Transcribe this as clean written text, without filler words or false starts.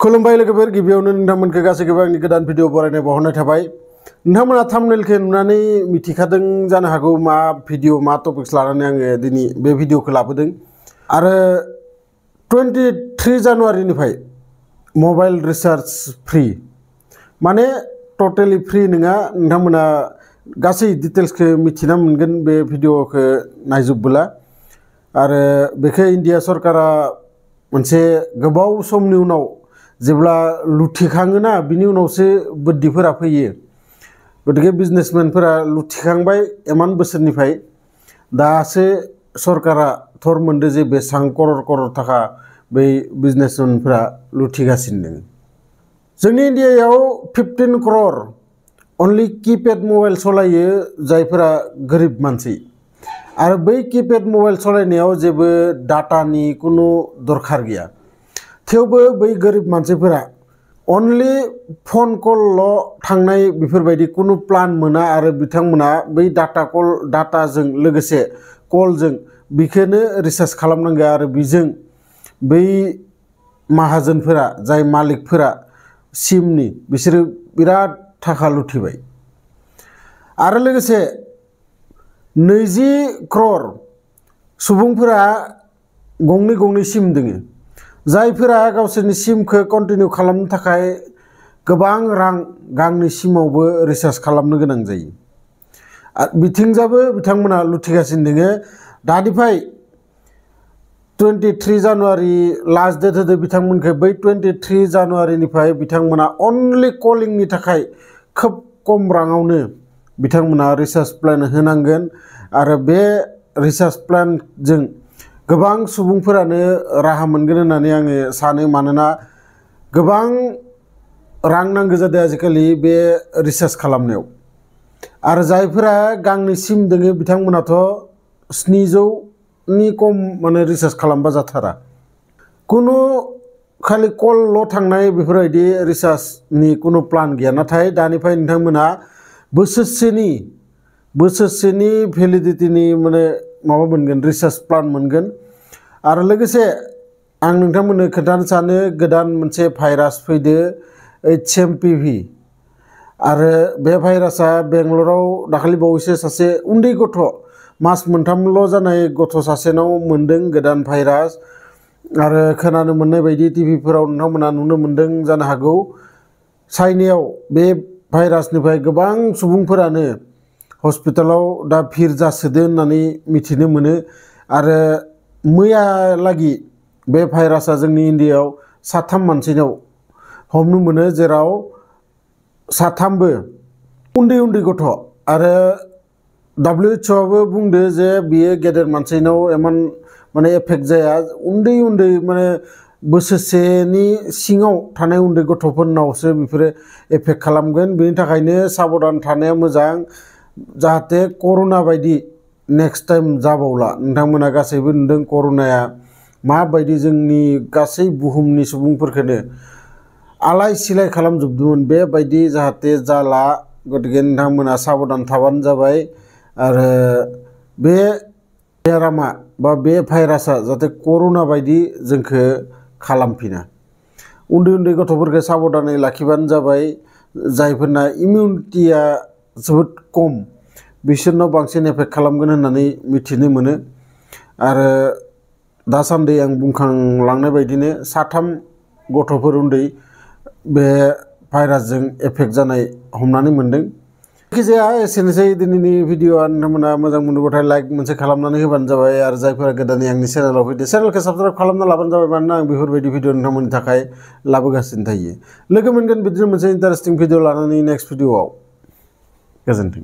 खुलुमबाय लोगोफोर गिबियावनो नोंथांमोनखौ गासैखौबो आंनि गोदान भिडिअ बरायनाय बावहरनाय थाबाय। नोंथांमोना थाम्बनेलखौ नुनानै मिथिखादों जानो हागौ मा भिडिअ मा टपिक्स लानानै आङो दिनै बे भिडिअखौ लाबोदों। आरो 23 जानुवारिनिफ्राय मबाइल रिचार्ज फ्रि माने टटेलि फ्रि नङा। नोंथांमोना गासै डिटेल्सखौ मिथिना मोनगोन बे भिडिअखौ नायजोबबोला। आरो बेखौ इन्डिया सरकारा मोनसे गोबाव समनि उनाव जेब्ला लुथिखाङोना बिनि उनावसो बुद्धिफोरा फैयो। गतिके बिजनेसमेनफोरा लुथिखांबाय इमान बोसोरनिफ्राय दासो सरकारा थर मोनदो जे बेसेबां करर करर थाखा बै बिजनेसमेनफोरा लुथिगासिनो दङ। जोंनि इन्डियायाव 15 crore अनलि किपेड मबाइल सलायो जायफोरा गोरिब मानसि। आरो बै किपेड मबाइल सलायनायाव जेबो डाटानि कुनु दरखार गैया। थेवबो बै गोरिब मानसिफोरा अनलि फन कलल' थांनाय बेफोरबायदि कुनु प्लान मोना आरो बिथांमोना बै डाटाजों लोगोसे कलजों बिखौनो रिचार्ज खालामनांगौ। आरो बिजों बै माहाजोनफोरा जाय मालिकफोरा सिमनि बिसोरो बिराद थाखा लुथिबाय। आरो लोगोसे 20 crore सुबुंफोरा गंनै सिम दोङो जायफोरा गावसोरनि सिमखौ कन्टिनिउ खालामनो थाखाय गोबां रां गांनै सिमावबो रिचार्ज खालामनो गोनां जायो। बिथिंजाबो बिथांमोना लुथिगासिनो दोङो। दानिफ्राय 23 जानुवारि लास्ट डेट होदो बिथांमोनखौ। बै 23 जानुवारिनिफ्राय बिथांमोना अनलि कलिंनि थाखाय खोब खम राङावनो बिथांमोना रिचार्ज प्लेन होनांगोन। आरो बे रिचार्ज प्लेनजों गोबां सुबुंफोरानो राहा मोनगोन होननानै आङो सानो। मानोना गोबां रां नांगौ जादों आजिखालि बे रिचार्ज खालामनायाव। आरो जायफोरा गांनै सिम दोङो बिथांमोनाथ' 700नि खम माने रिचार्ज खालामबा जाथारा। कुनु खालि कलल' थांनाय बेफोरबायदि रिचार्जनि कुनु प्लान गैया। नाथाय दानिफ्राय नोंथांमोना बोसोरसेनि भेलिडिटिनि माने माबा मोनगोन, रिचार्ज प्लान मोनगोन। आरो लोगोसे आं नोंथांमोननो खोन्थानो सानो गोदान मोनसे भाइरास फैदो HMPV। आरो बे भाइरासआ बेंगलराव दाखालि बावैसो सासे उन्दै गथ' मास मोनथामल' जानाय गथ' सासेनाव मोनदों गोदान भाइरास। आरो खोनानो मोननाय बायदि टिभिफोराव नोंथांमोना नुनो मोनदों जानो हागौ चाइनायाव बे भाइरासनिफ्राय गोबां सुबुंफोरानो हस्पिटालाव दा भिर जासोदो होननानै मिथिनो मोनो। आरो मैयालागि बे भाइरासआ जोंनि इन्डियायाव 3 मानसिनाव हमनो मोनो, जेराव 3बो उन्दै गथ'। आरो WHO आबो बुंदो जे बियो गेदेर मानसिनाव इमान माने एफेक्ट जाया, उन्दै माने बोसोरसेनि सिङाव थानाय उन्दै गथ'फोरनावसो बेफोरो एफेक्ट खालामगोन। बेनि थाखायनो साबधान थानाया मोजां जाहाथे कर'ना बायदि नेक्स्ट टाइम जाबावला। नोंथांमोना गासैबो नुदों कर'नाया माबायदि जोंनि गासै बुहुमनि सुबुंफोरखौनो आलाय सिलाय खालामजोबदोंमोन। बेबायदि जाहाथे जाला। गतिके नोंथांमोना साबधान थाबानो जाबाय। आरो बे बेरामा बा बे भाइरासआ जाहाथे कर'ना बायदि जोंखौ खालामफिना। उन्दै गथ'फोरखौ साबधानै लाखिबानो जाबाय। जायफोरना इमिउनिटिया जोबोद खम बिसोरनाव बांसिन एफेक्ट खालामगोन होननानै मिथिनो मोनो। आरो दासान्दि आं बुंखांलांनाय बायदिनो 3 गथ'फोर उन्दै बे भाइरासजों एफेक्ट जानाय हमनानै मोनदों। जायखिजाया एसेनोसै दिनैनि भिडिअ'आ। नोंथांमोना मोजां मोनोबाथाय लाइक मोनसे खालामनानै होबानो जाबाय। आरो जायफोरा गोदानै आंनि चेनेलाव फैदो चेनेलखौ साबस्क्राइब खालामना लाबानो जाबाय। मानोना आं बेफोरबायदि भिडिअ नोंथांमोननि थाखाय लाबोगासिनो थायो। लोगो मोनगोन बिदिनो मोनसे इन्टारेस्टिं भिडिअ लानानै नेक्स्ट भिडिअ'आव। गोजोन्थों।